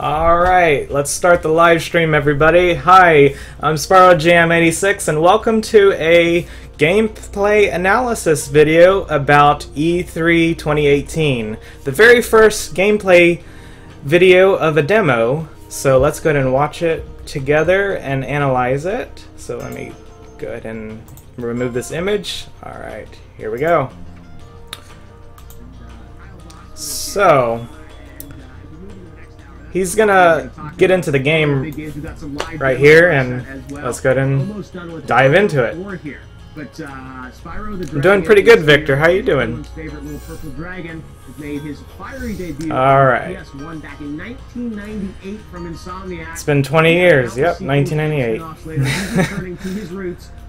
Alright, let's start the live stream, everybody. Hi, I'm Spyro Jam86 and welcome to a gameplay analysis video about E3 2018. The very first gameplay video of a demo, so let's go ahead and watch it together and analyze it. So let me go ahead and remove this image. Alright, here we go. So he's gonna get into the game right here, and let's go ahead and dive into it. I'm doing pretty good, Victor. How you doing? Alright. It's been 20 years. Yep, 1998.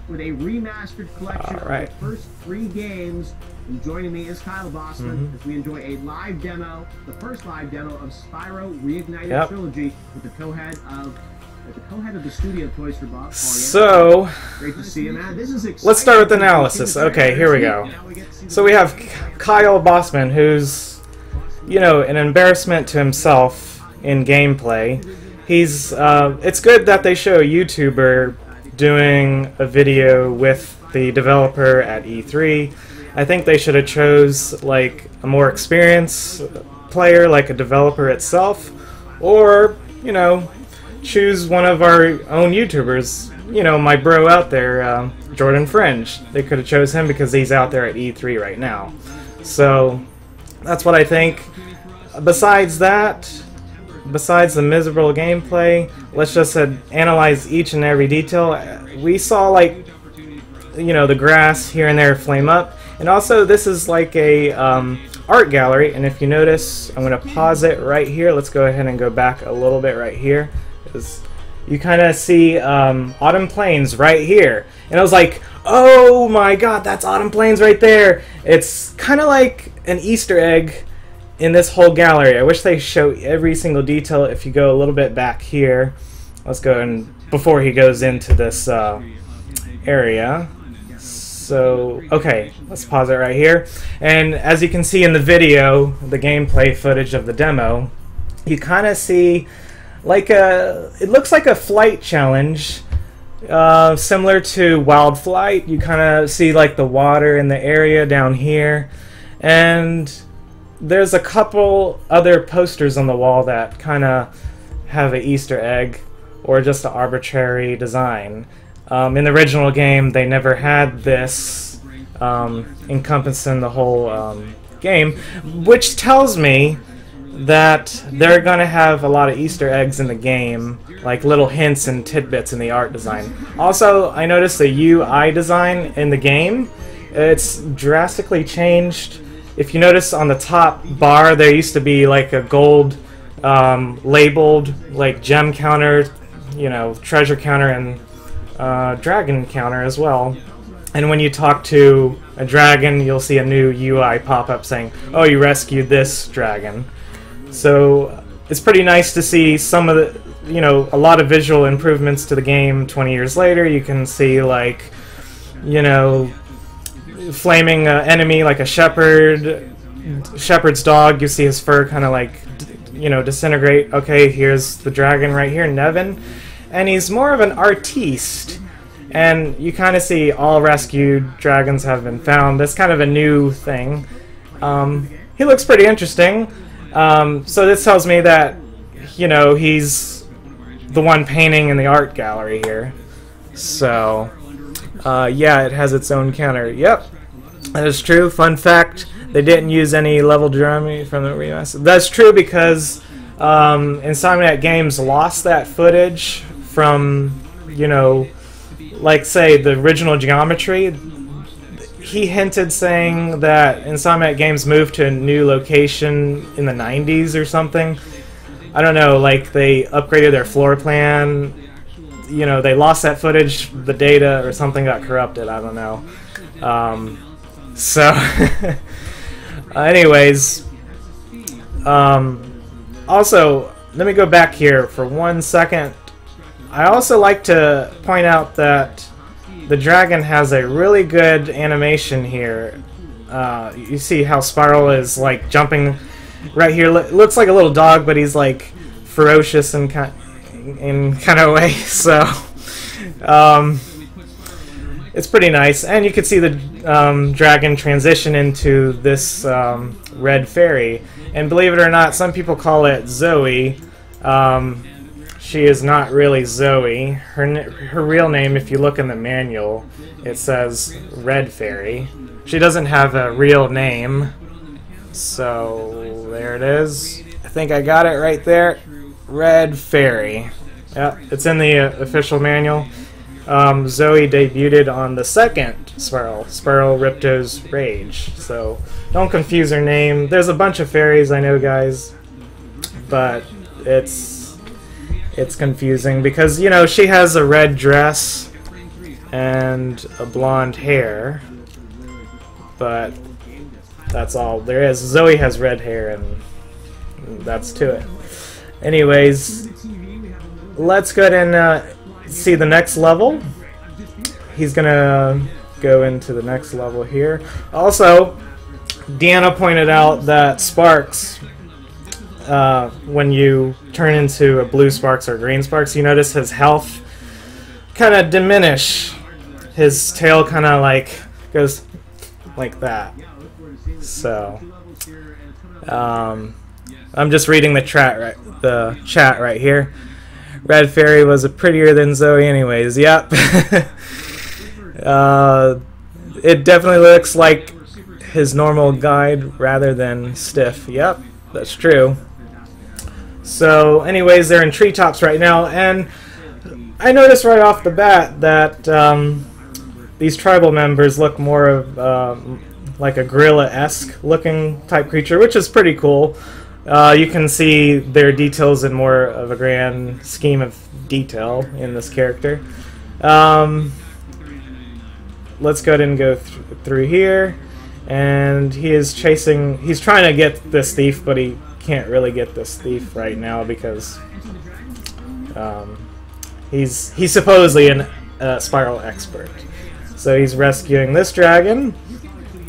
With a remastered collection of the first 3 games. And joining me is Kyle Bossman as we enjoy a live demo, the first live demo of Spyro Reignited Trilogy with the co-head of the studio Toys for Bob. So great to see you, man. This is exciting. Let's start with analysis. Okay, here we go. So we have Kyle Bossman, who's, you know, an embarrassment to himself in gameplay. He's it's good that they show a YouTuber doing a video with the developer at E3. I think they should have chose like a more experienced player, like a developer itself, or, you know, choose one of our own YouTubers. You know, my bro out there, Jordan Fringe. They could have chose him because he's out there at E3 right now. So that's what I think. Besides that, besides the miserable gameplay, let's just analyze each and every detail. We saw, like, you know, the grass here and there flame up. And also, this is like a art gallery, and if you notice, I'm going to pause it right here. Let's go ahead and go back a little bit right here. You kind of see Autumn Plains right here. And I was like, oh my god, that's Autumn Plains right there! It's kind of like an Easter egg in this whole gallery. I wish they show every single detail. If you go a little bit back here, let's go and before he goes into this area. So, okay, let's pause it right here. And as you can see in the video, the gameplay footage of the demo, you kind of see like it looks like a flight challenge, similar to Wild Flight. You kind of see like the water in the area down here, and there's a couple other posters on the wall that kind of have an Easter egg or just an arbitrary design. In the original game, they never had this encompassing the whole game, which tells me that they're going to have a lot of Easter eggs in the game, like little hints and tidbits in the art design. Also, I noticed the UI design in the game, it's drastically changed. If you notice on the top bar, there used to be like a gold labeled like gem counter, you know, treasure counter, and dragon counter as well. And when you talk to a dragon, you'll see a new UI pop up saying, oh, you rescued this dragon. So it's pretty nice to see some of the, you know, a lot of visual improvements to the game 20 years later. You can see, like, you know, flaming enemy like a shepherd's dog. You see his fur kind of like, you know, disintegrate. Okay, here's the dragon right here, Nevin. And he's more of an artiste, and you kind of see all rescued dragons have been found. That's kind of a new thing. He looks pretty interesting. So this tells me that, you know, he's the one painting in the art gallery here. So, yeah, it has its own counter. Yep, that is true. Fun fact, they didn't use any level drumming from the remaster. That's true because Insomniac Games lost that footage from, you know, like, say, the original geometry. He hinted saying that Insomniac Games moved to a new location in the 90s or something. I don't know, like they upgraded their floor plan. You know, they lost that footage, the data or something got corrupted, I don't know. So, anyways, also, let me go back here for 1 second. I also like to point out that the dragon has a really good animation here. You see how Spyro is like jumping right here. Looks like a little dog, but he's like ferocious in kind of way. So it's pretty nice, and you can see the dragon transition into this red fairy. And believe it or not, some people call it Zoe. She is not really Zoe. Her real name, if you look in the manual, it says Red Fairy. She doesn't have a real name. So there it is. I think I got it right there. Red Fairy. Yep, it's in the official manual. Zoe debuted on the second Spyro Ripto's Rage. So don't confuse her name. There's a bunch of fairies, I know, guys, but it's confusing because, you know, she has a red dress and a blonde hair, but that's all there is. Zoe has red hair, and that's to it. Anyways, let's go ahead and see the next level. He's gonna go into the next level here. Also, Deanna pointed out that Sparks, when you turn into a blue Sparks or green Sparks, you notice his health kind of diminish. His tail kind of like goes like that. So, I'm just reading the chat right here. Red Fairy was a prettier than Zoe anyways. Yep. It definitely looks like his normal guide rather than stiff. Yep, that's true. So anyways, they're in treetops right now, and I noticed right off the bat that these tribal members look more of like a gorilla-esque looking type creature, which is pretty cool. You can see their details in more of a grand scheme of detail in this character. Let's go ahead and go through here, and he's trying to get this thief, but he can't really get this thief right now because he's supposedly a Spyro expert. So he's rescuing this dragon,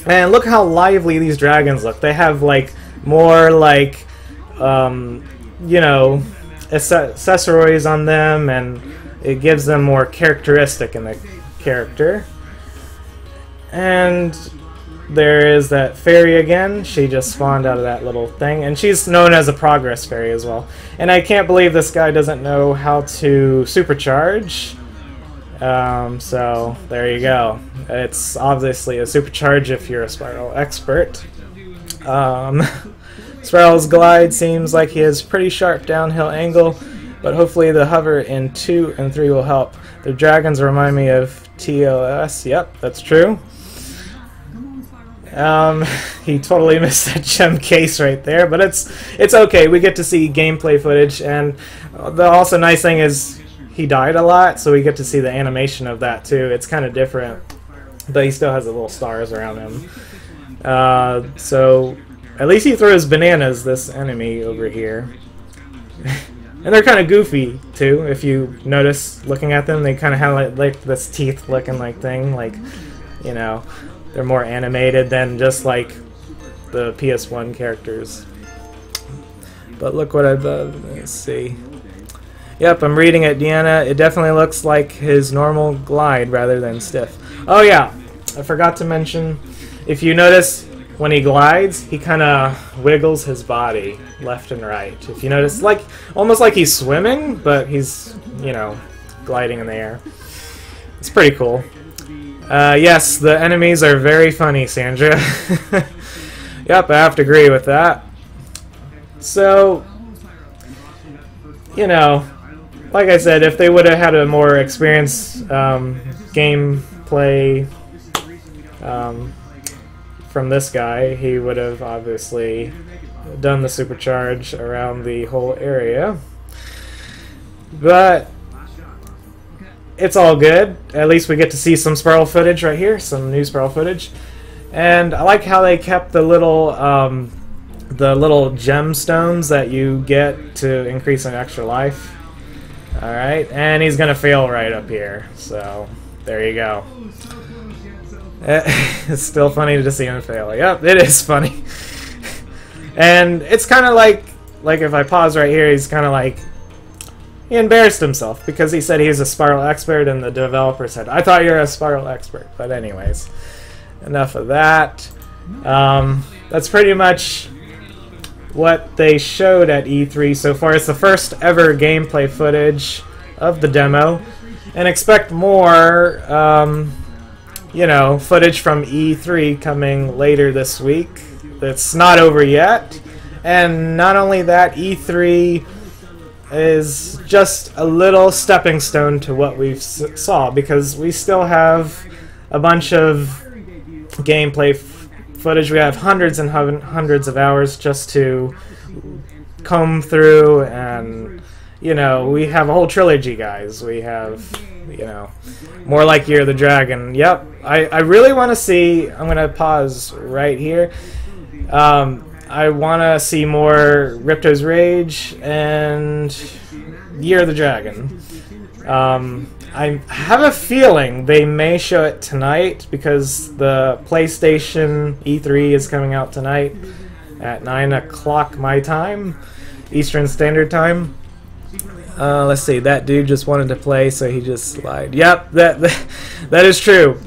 and look how lively these dragons look. They have like more like you know, accessories on them, and it gives them more characteristic in the character. And there is that fairy again. She just spawned out of that little thing, and she's known as a progress fairy as well. And I can't believe this guy doesn't know how to supercharge. So there you go. It's obviously a supercharge if you're a Spyro expert. Spyro's glide seems like he has pretty sharp downhill angle, but hopefully the hover in 2 and 3 will help. The dragons remind me of TOS. Yep, that's true. He totally missed that gem case right there, but it's okay. We get to see gameplay footage, and the also nice thing is he died a lot, so we get to see the animation of that too. It's kind of different, but he still has the little stars around him. So at least he throws bananas, this enemy over here. And they're kind of goofy too, if you notice looking at them. They kind of have like this teeth looking like thing, like, you know, they're more animated than just like the PS1 characters. But look what I've let's see. Yep, I'm reading it, Deanna. It definitely looks like his normal glide rather than stiff. Oh yeah, I forgot to mention, if you notice when he glides, he kind of wiggles his body left and right. If you notice, like almost like he's swimming, but he's, you know, gliding in the air. It's pretty cool. Yes, the enemies are very funny, Sandra. Yep, I have to agree with that. So, you know, like I said, if they would have had a more experienced gameplay from this guy, he would have obviously done the supercharge around the whole area. But it's all good. At least we get to see some Spyro footage right here, some new Spyro footage. And I like how they kept the little gemstones that you get to increase an extra life. Alright, and he's gonna fail right up here, so there you go. It's still funny to see him fail. Yep, it is funny. And it's kind of like like if I pause right here, he's kind of like, he embarrassed himself because he said he's a Spyro expert, and the developer said, I thought you're a Spyro expert. But anyways, enough of that. That's pretty much what they showed at E3 so far. It's the first ever gameplay footage of the demo, and expect more, you know, footage from E3 coming later this week. It's not over yet, and not only that, E3 is just a little stepping stone to what we've saw, because we still have a bunch of gameplay footage. We have hundreds and hundreds of hours just to comb through, and you know, we have a whole trilogy, guys. We have, you know, more like Year of the Dragon. Yep, I really want to see, I'm going to pause right here. I want to see more Ripto's Rage and Year of the Dragon. I have a feeling they may show it tonight, because the PlayStation E3 is coming out tonight at 9 o'clock my time, Eastern Standard Time. Let's see, that dude just wanted to play, so he just lied. Yep, that is true.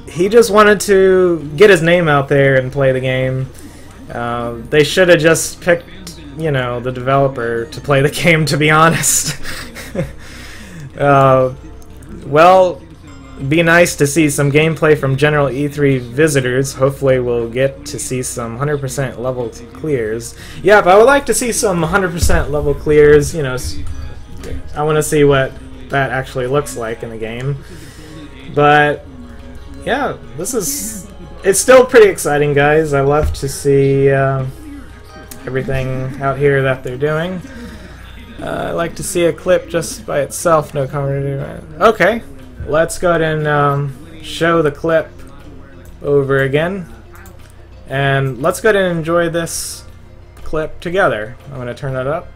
He just wanted to get his name out there and play the game. They should have just picked, you know, the developer to play the game, to be honest. Well, be nice to see some gameplay from general E3 visitors. Hopefully we'll get to see some 100% level clears. Yep, I would like to see some 100% level clears. You know, I want to see what that actually looks like in the game. But yeah, it's still pretty exciting, guys. I love to see everything out here that they're doing. I like to see a clip just by itself, no commentary. Okay, let's go ahead and show the clip over again. And let's go ahead and enjoy this clip together. I'm going to turn that up.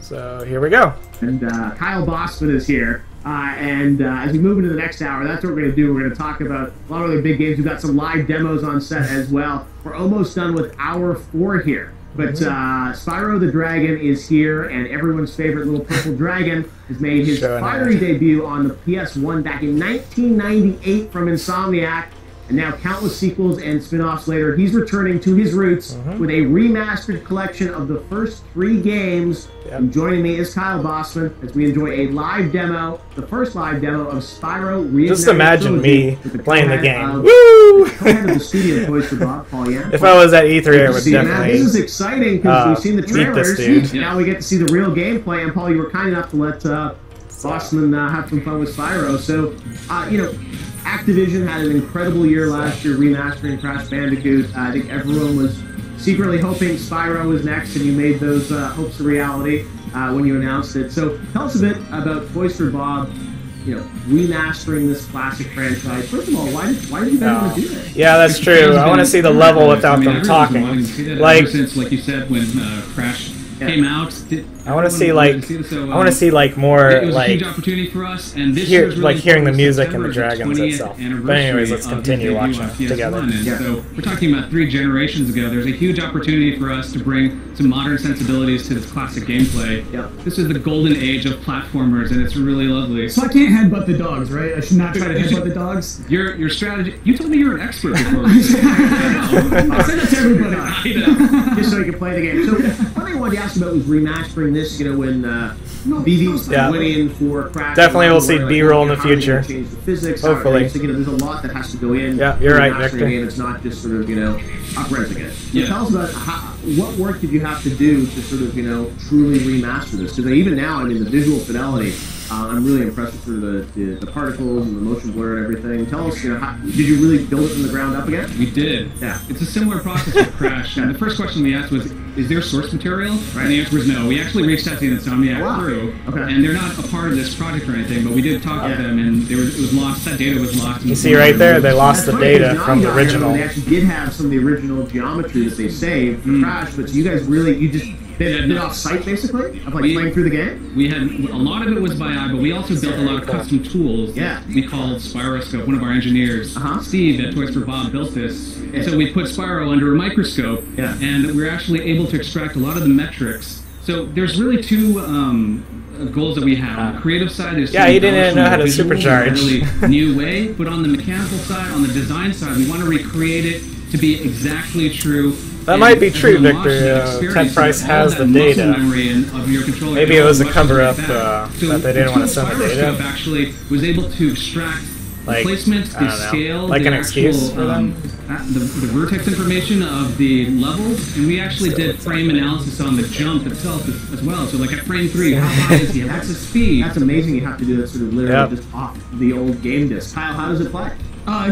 So here we go. And Kyle Bossman is here. As we move into the next hour, that's what we're going to do. We're going to talk about a lot of other big games. We've got some live demos on set as well. We're almost done with hour 4 here. But Spyro the Dragon is here, and everyone's favorite little purple dragon has made his fiery debut on the PS1 back in 1998 from Insomniac. And now countless sequels and spin-offs later, he's returning to his roots with a remastered collection of the first 3 games. Yep. And joining me is Kyle Bossman as we enjoy a live demo, the first live demo of Spyro Reignited Just imagine Trilogy, me playing the game. Woo! Co-head of the studio, Toasty Bob, Paul, yeah? If I was at E3, I would definitely This is exciting because we've seen the trailers. This dude. Now we get to see the real gameplay. And Paul, you were kind enough to let Bossman have some fun with Spyro. So, you know, Activision had an incredible year last year remastering Crash Bandicoot. I think everyone was secretly hoping Spyro was next, and you made those hopes a reality when you announced it. So tell us a bit about Toasty Bob, you know, remastering this classic franchise. First of all, why did you guys want to do this? Yeah, that's true. I want to see the level without them talking. Like since, like you said, when Crash came out. I want to see like more it was like a huge opportunity for us, and this year's really like hearing the music and the September, dragons itself. But anyways, let's continue watching together. So we're talking about 3 generations ago. There's a huge opportunity for us to bring some modern sensibilities to this classic gameplay. Yep. This is the golden age of platformers, and it's really lovely. So I can't headbutt the dogs, right? I should not try to headbutt the dogs? Your strategy. You told me you were an expert before. I'll send that to everybody. Just so you can play the game. So one thing I wanted to ask about was remastering this, you know, when BB's winning for Crash. Definitely we'll see B-roll in the future. Change the physics, hopefully. So, you know, there's a lot that has to go in. Yeah, you're right, Victor. It's not just sort of, you know, up-resing it. So tell us about what work did you have to do to sort of, you know, truly remaster this? Because even now, I mean, the visual fidelity, I'm really impressed with sort of the particles and the motion blur and everything. Tell us, you know, did you really build it from the ground up again? We did. Yeah. It's a similar process with Crash. And the first question we asked was, is there source material? Right. And the answer was no. We actually reached out to the Insomniac crew, and they're not a part of this project or anything, but we did talk with them, and it was lost. That data was lost. You see right there, they lost the data from the original. They actually did have some of the original geometry that they saved for Crash, but you guys really, you just Did off-site, basically? Of like playing through the game? We had, a lot of it was by eye, but we also built a lot of custom tools that we called Spyroscope. One of our engineers, Steve at Toys for Bob, built this. And so we put Spyro under a microscope, and we were actually able to extract a lot of the metrics. So there's really two goals that we have. On the creative side is he didn't know how to supercharge. In a really new way, but on the mechanical side, on the design side, we want to recreate it to be exactly true. That might be true, Victor. Ted Price has the data. Maybe it was a cover-up that they didn't want to send the data. Actually was able to extract like, placements, the scale, like the an actual, excuse for them? the vertex information of the levels, and we actually did frame analysis on the jump itself as well. So like at frame 3, how high is he? What's his speed? That's amazing. You have to do that sort of literally just off the old game disc. Kyle, how does it play?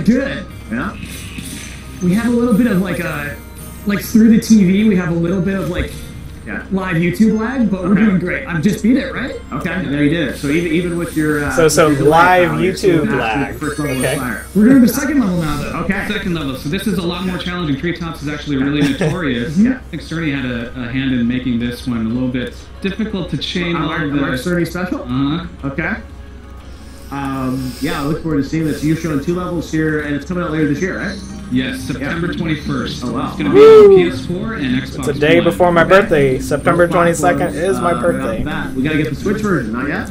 Good. Yeah. We have a little bit of like through the TV, we have a little bit of like live YouTube lag, but we're doing great. I've just beat it, right? Okay, there you did it. So even with your so live YouTube lag. Okay. We're doing the second level now, though. Okay. Second level. So this is a lot more challenging. Tree Tops is actually really notorious. I think Sturdy had a hand in making this one a little bit difficult to chain all of the... Mark Sturdy special? Okay. Yeah, I look forward to seeing this. You're showing 2 levels here, and it's coming out later this year, right? Yes, September 21st. Oh, wow. It's going to be on PS4 and Xbox It's a day One. before my birthday. September 22nd is my birthday. We got to get the Switch version, not yet?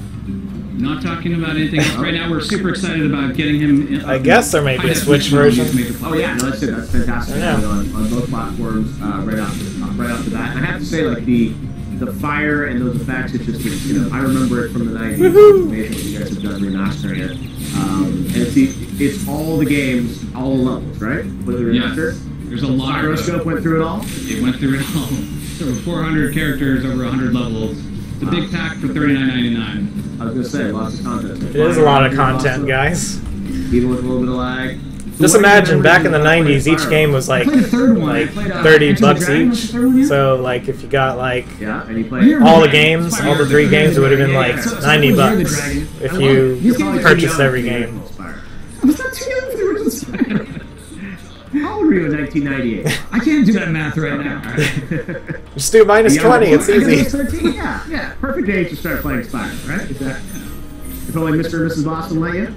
Not talking about anything else right now. We're super excited about getting him. I guess there may be a Switch version. Oh yeah, no, that's it. That's fantastic. On both platforms, right off the bat. And I have to say, like the fire and those effects, it's just, I remember it from the 90s. It's amazing what you guys have done remastering it. And it's all the games, all the levels, right? With the remaster. Yes. There's a lot. Spyroscope went through it all. It went through it all. There were 400 characters, over 100 levels. It's a big pack for $39.99. I was gonna say, lots of content. It is a lot of content, guys. Even with a little bit of lag. Just imagine, back in the 90s, each game was like $30 each. So, like, if you got, like, all the games, all the 3 games, it would have been, like, $90 if you purchased every game. How old were you in 1998? I can't do that math right now. Just do minus 20, it's easy. 13, yeah. Perfect age to start playing Spyro, right? Exactly. If only Mr. and Mrs. Boston let you.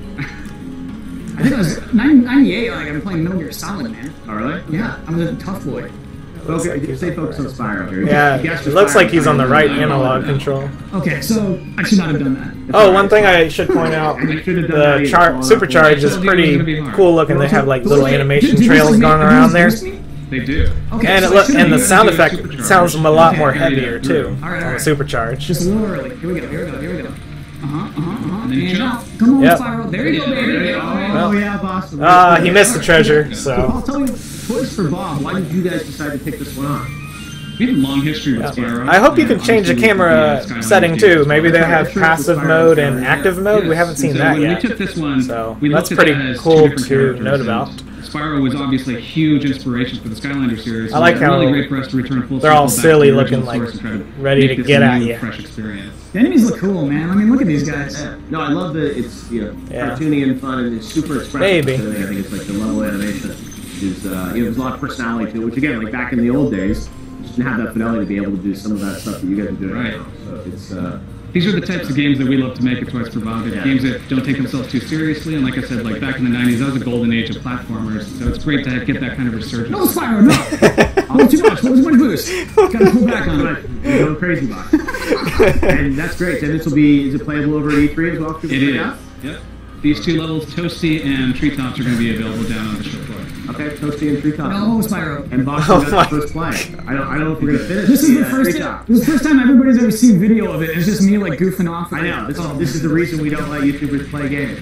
I think I was 98, like I'm playing Metal Gear Solid, man. Oh, really? Yeah, I'm a tough boy. Okay, stay focused on Spyro here. Yeah, it looks like he's on the right analog control. Okay, so I should not have done that. Oh, one thing I should point out, the Supercharge is pretty cool looking. They have like little animation trails going around there. They do. Okay, And and the sound effect sounds a lot more heavier too on the Supercharge. Just a little early. Here we go. And then you jump. Come on, Spyro. There you go, baby. Oh, yeah, Boston. He missed the treasure, so... Well, tell me, Toys for Bob, why did you guys decide to pick this one on? We have a long history with Spyro. I hope you can change the camera setting too. Maybe they have passive mode and active mode. We haven't seen that yet. We took this one, so that's pretty cool to note about. Spyro was obviously a huge inspiration for the Skylander series. I like how really great for us to return full they're all silly looking, like ready to get at you. Fresh experience. The enemies look cool, man. I mean, look at these guys. No, I love that it's cartoony and fun and it's super expressive. Maybe. I think it's like the level animation is there's a lot of personality to it. Which again, like back in the old days, you didn't have that fidelity to be able to do some of that stuff that you guys are doing right now. So it's. These are the types of games that we love to make at Toys for Bob. Games that don't take themselves too seriously, and like I said, like back in the 90s, that was a golden age of platformers. So it's great to get that kind of resurgence. No, Spyro, no! Oh, too much. What was my boost? Gotta pull back on it. You're going crazy, box. And that's great. And this will be, is it playable over at E3 as well? It is. Yep. These 2 levels, Toasty and Tree Tops, are going to be available down on the show floor. Okay, Toasty and Tree Tops. No, Spyro. And Boston got the first play. I don't know if we're going to finish this is the first time everybody's ever seen video of it. It's just me like goofing off. I know. This is the reason we don't let YouTubers play games.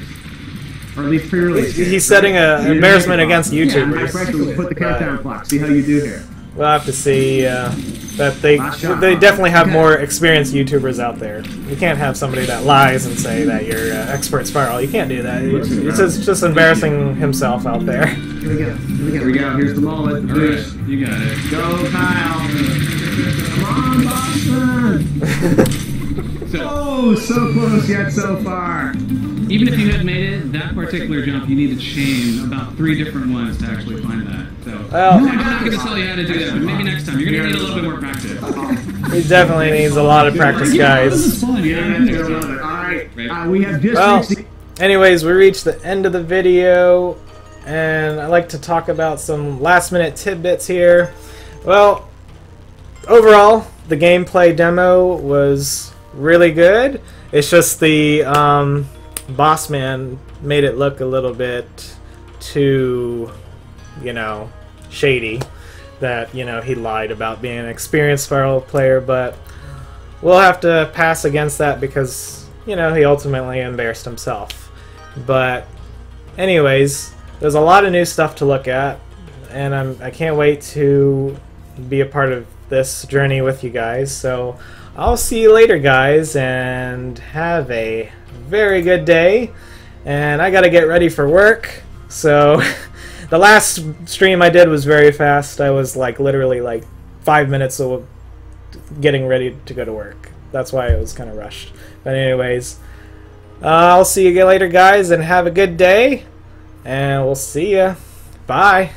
Or at least pre-release. He's setting an embarrassment against YouTubers. Yeah, put the countdown clock. See how you do here. We'll have to see that they definitely have more experienced YouTubers out there. You can't have somebody that lies and say that you're expert Spyro. You can't do that. It's just embarrassing himself out there. Here we go. Here's the moment. All right, you got it. Go, Kyle. Come on, Boston. So close yet so far. Even if you had made it, that particular jump, you need to chain about 3 different ones to actually find that. So I'm not going to tell you how to do that, but maybe next time. You're going to need a little bit more practice. He definitely needs a lot of practice, guys. This is fun. Alright, we have just reached the... Anyways, we reached the end of the video, and I'd like to talk about some last-minute tidbits here. Well, overall, the gameplay demo was really good. It's just the boss man made it look a little bit too, you know, shady. That, you know, he lied about being an experienced Spyro player, but we'll have to pass against that because, you know, he ultimately embarrassed himself. But anyways, there's a lot of new stuff to look at, and I can't wait to be a part of this journey with you guys. So I'll see you later, guys, and have a very good day. And I gotta get ready for work, so the last stream I did was very fast. I was like literally like 5 minutes of getting ready to go to work. That's why it was kind of rushed. But anyways, I'll see you later, guys, and have a good day, and we'll see ya. Bye.